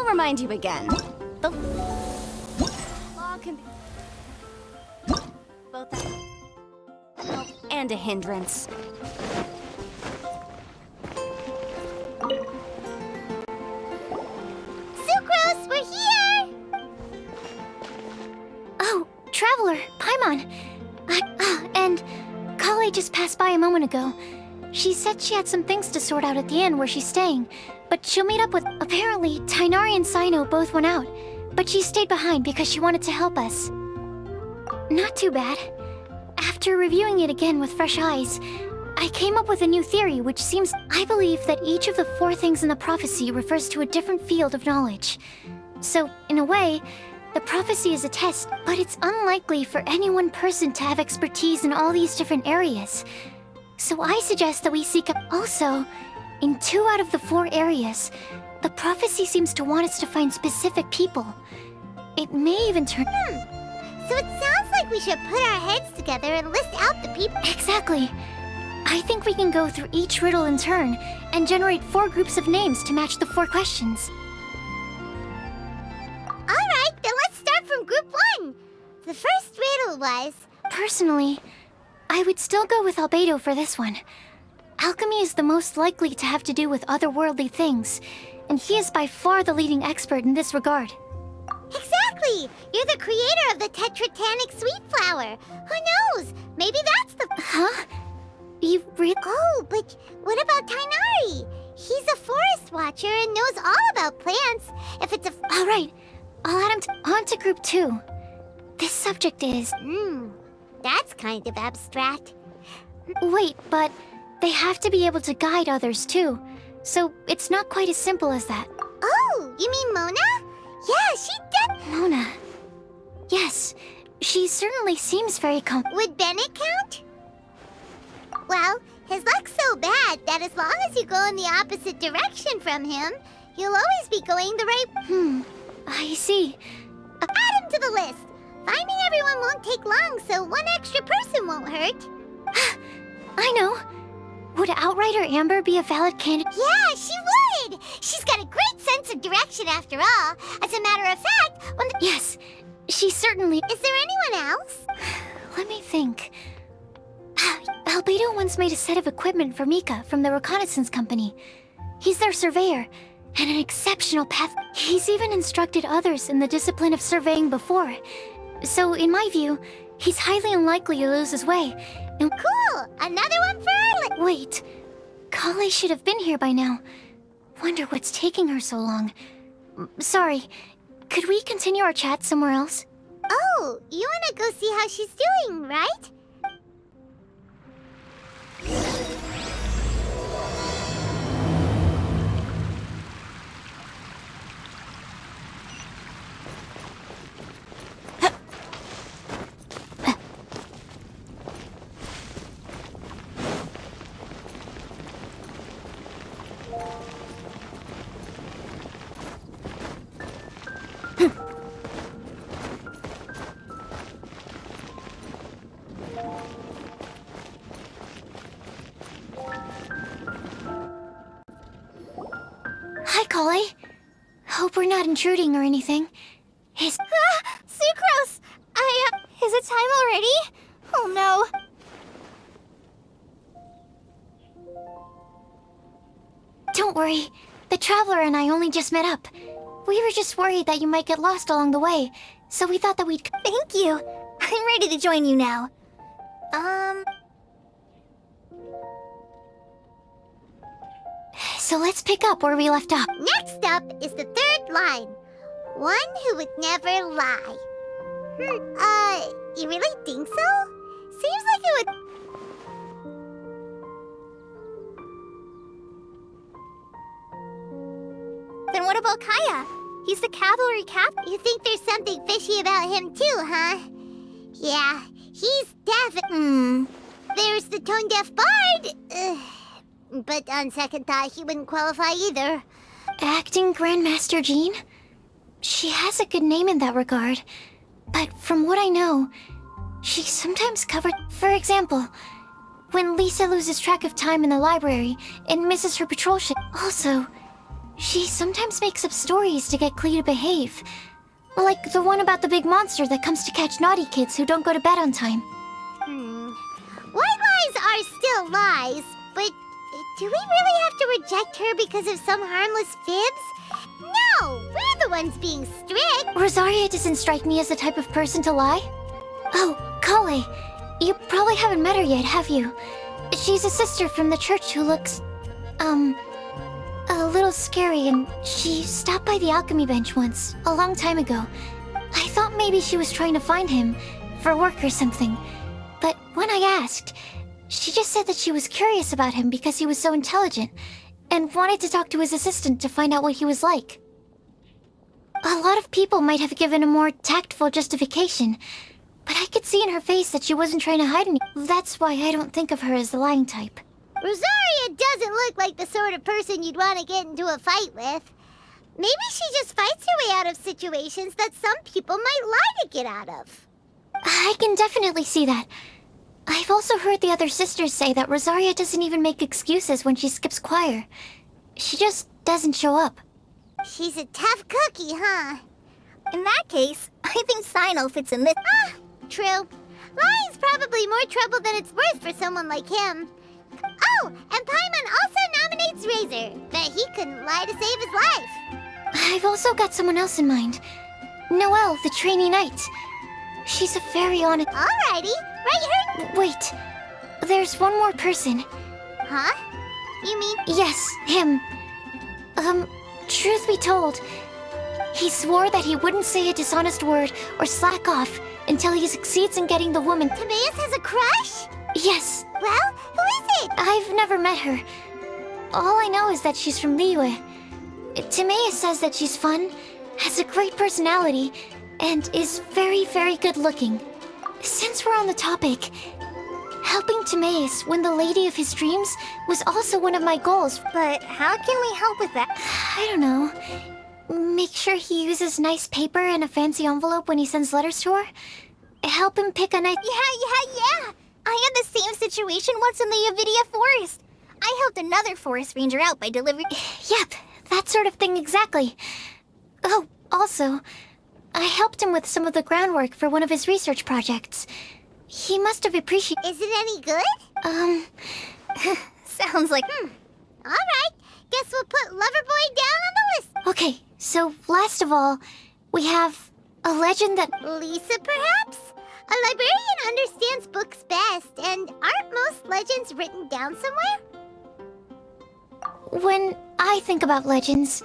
remind you again. The law can be both a help and a hindrance. Sucrose, we're here! Oh, Traveler, Paimon. And Kale just passed by a moment ago. She said she had some things to sort out at the inn where she's staying, but she'll meet up with... Apparently, Tainari and Sino both went out, but she stayed behind because she wanted to help us. Not too bad. After reviewing it again with fresh eyes, I came up with a new theory which seems... I believe that each of the 4 things in the prophecy refers to a different field of knowledge. So, in a way, the prophecy is a test, but it's unlikely for any one person to have expertise in all these different areas. So I suggest that we seek out... Also, in 2 out of the 4 areas, the prophecy seems to want us to find specific people. It may even turn... So it sounds like we should put our heads together and list out the people... Exactly. I think we can go through each riddle in turn and generate 4 groups of names to match the 4 questions. Alright, then let's start from group 1. The first riddle was... Personally, I would still go with Albedo for this one. Alchemy is the most likely to have to do with otherworldly things, and he is by far the leading expert in this regard. Exactly! You're the creator of the tetratanic sweet flower. Who knows? Maybe that's the... Huh? You really... Oh, but what about Tainari? He's a forest watcher and knows all about plants. If it's a... Alright, I'll add him on to group 2. This subject is... That's kind of abstract. Wait, but they have to be able to guide others too. So it's not quite as simple as that. Oh, you mean Mona? Yeah, she did... Mona. Yes, she certainly seems very Would Bennett count? Well, his luck's so bad that as long as you go in the opposite direction from him, you'll always be going the right... I see. Add him to the list. Finding everyone won't take long, so 1 extra person won't hurt. I know. Would Outrider Amber be a valid candidate? Yeah, she would! She's got a great sense of direction after all. As a matter of fact, when the... Yes, she certainly... Is there anyone else? Let me think. Albedo once made a set of equipment for Mika from the reconnaissance company. He's their surveyor, and an exceptional path. He's even instructed others in the discipline of surveying before. So, in my view, he's highly unlikely to lose his way. And Cool! Another one for her! wait, Kale should have been here by now. Wonder what's taking her so long. Sorry, could we continue our chat somewhere else? Oh, you wanna go see how she's doing, right? Hi, Kale. Hope we're not intruding or anything. Sucrose! Is it time already? Oh no. Don't worry. The Traveler and I only just met up. We were just worried that you might get lost along the way, so we thought that we'd... Thank you. I'm ready to join you now. So let's pick up where we left off. Next up is the 3rd line. One who would never lie. You really think so? Seems like it would... Then what about Kaya? He's the cavalry captain. You think there's something fishy about him too, huh? Yeah, he's deaf. There's the tone-deaf bard. But on second thought, he wouldn't qualify either. Acting Grandmaster Jean? She has a good name in that regard. But from what I know, she sometimes covered... For example, when Lisa loses track of time in the library and misses her patrol ship. Also, She sometimes makes up stories to get Klee to behave. Like the one about the big monster that comes to catch naughty kids who don't go to bed on time. White lies are still lies, but do we really have to reject her because of some harmless fibs? No, we're the ones being strict. Rosaria doesn't strike me as the type of person to lie. Oh, Kale, you probably haven't met her yet, have you? She's a sister from the church who looks, a little scary, and she stopped by the alchemy bench once, a long time ago. I thought maybe she was trying to find him, for work or something. But when I asked, she just said that she was curious about him because he was so intelligent, and wanted to talk to his assistant to find out what he was like. A lot of people might have given a more tactful justification, but I could see in her face that she wasn't trying to hide anything. That's why I don't think of her as the lying type. Rosaria doesn't look like the sort of person you'd want to get into a fight with. Maybe she just fights her way out of situations that some people might lie to get out of. I can definitely see that. I've also heard the other sisters say that Rosaria doesn't even make excuses when she skips choir. She just doesn't show up. She's a tough cookie, huh? In that case, I think Sino fits in this. True. Lying's probably more trouble than it's worth for someone like him. Oh, and Paimon also nominates Razor, but he couldn't lie to save his life. I've also got someone else in mind. Noelle, the trainee knight. She's a very honest... Alrighty, right here. Wait, there's one more person. Huh? You mean... Yes, him. Truth be told, he swore that he wouldn't say a dishonest word or slack off until he succeeds in getting the woman. Timaeus has a crush? Yes. Well, who is it? I've never met her. All I know is that she's from Liyue. Timaeus says that she's fun, has a great personality, and is very, very good looking. Since we're on the topic, helping Timaeus win the lady of his dreams was also one of my goals. But how can we help with that? I don't know. Make sure he uses nice paper and a fancy envelope when he sends letters to her. Help him pick a nice... Yeah. I had the same situation once in the Avidia forest. I helped another forest ranger out by delivering... Yep, that sort of thing exactly. Oh, also, I helped him with some of the groundwork for one of his research projects. He must have appreciated... Is it any good? Sounds like... Alright, guess we'll put Loverboy down on the list. Okay, so last of all, we have a legend that... Lisa, perhaps? A librarian understands books best, and aren't most legends written down somewhere? When I think about legends,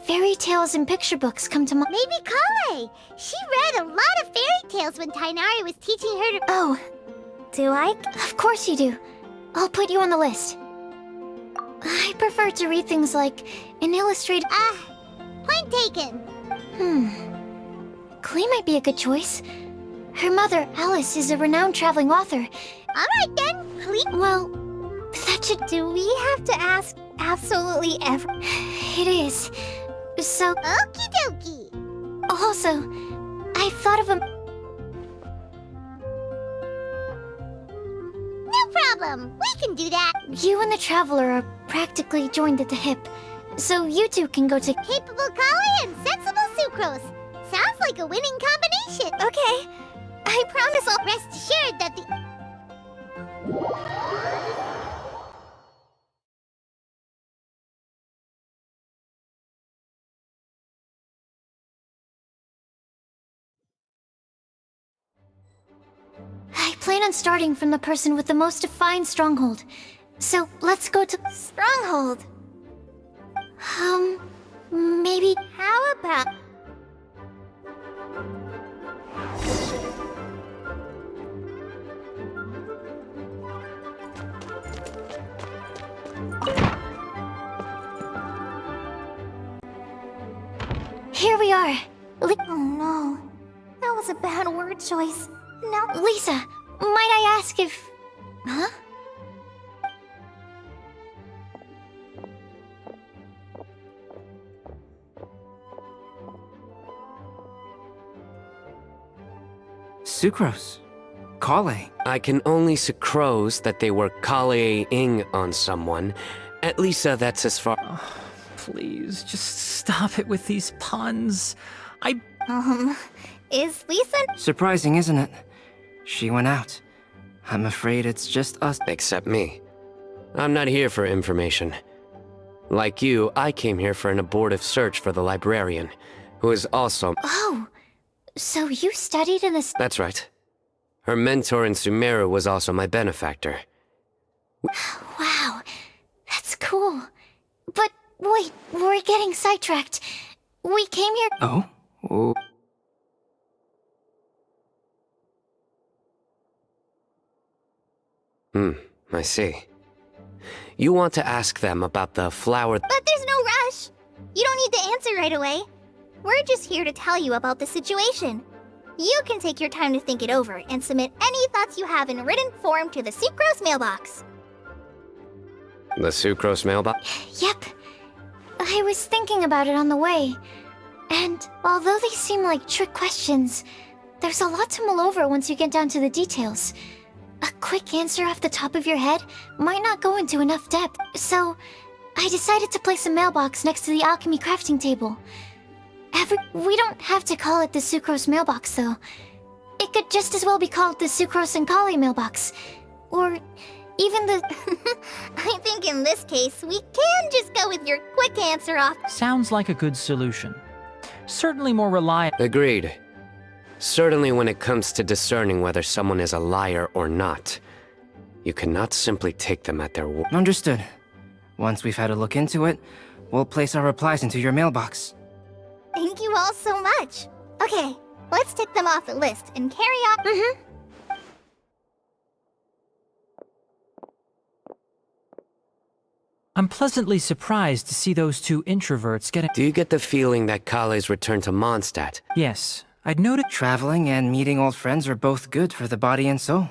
fairy tales and picture books come to mind. Maybe Kale. She read a lot of fairy tales when Tainari was teaching her to... Oh, Do I? of course you do. I'll put you on the list. I prefer to read things like an illustrated... Point taken. Klee might be a good choice. Her mother, Alice, is a renowned traveling author. Alright then, Cleo. Well, that should... Do we have to ask absolutely every... It is. So, Okie dokie. also, I thought of a... No problem. We can do that. You and the Traveler are practically joined at the hip. So you two can go to... Capable Kale and sensible Sucrose. Sounds like a winning combination. Okay. I promise I'll... Rest assured that the... I plan on starting from the person with the most defined stronghold. So let's go to... Stronghold. Maybe... How about... Here we are. Oh no. That was a bad word choice. Now... Lisa, might I ask if... Huh? Sucrose. Kale. I can only sucrose that they were Kale-ing on someone. At least that's as far... Please, just stop it with these puns. Is Lisa? Surprising, isn't it? She went out. I'm afraid it's just us. Except me. I'm not here for information. Like you, I came here for an abortive search for the librarian, who is also... Oh, so you studied in this... That's right. Her mentor in Sumeru was also my benefactor. Wow, that's cool. But wait, we're getting sidetracked. We came here... Oh? I see. You want to ask them about the flower... But there's no rush. You don't need to answer right away. We're just here to tell you about the situation. You can take your time to think it over and submit any thoughts you have in written form to the Sucrose mailbox. The Sucrose mailbox? Yep. I was thinking about it on the way. And although they seem like trick questions, there's a lot to mull over once you get down to the details. A quick answer off the top of your head might not go into enough depth, so I decided to place a mailbox next to the alchemy crafting table. We don't have to call it the Sucrose mailbox, though. It could just as well be called the Sucrose and Kali mailbox. Or even the... I think in this case, we can just go with your quick answer off. Sounds like a good solution. Certainly more reliable. Agreed. Certainly when it comes to discerning whether someone is a liar or not, you cannot simply take them at their word. Understood. Once we've had a look into it, we'll place our replies into your mailbox. Thank you all so much. Okay, let's tick them off the list and carry on. I'm pleasantly surprised to see those two introverts getting... Do you get the feeling that Kale's return to Mondstadt? Yes, I'd noted... Traveling and meeting old friends are both good for the body and soul.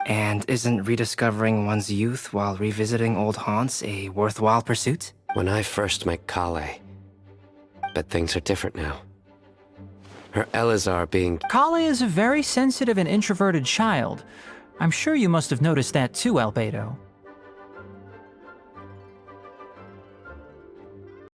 And isn't rediscovering one's youth while revisiting old haunts a worthwhile pursuit? When I first met Kale, but things are different now. Her Elazar being... Kale is a very sensitive and introverted child. I'm sure you must have noticed that too, Albedo.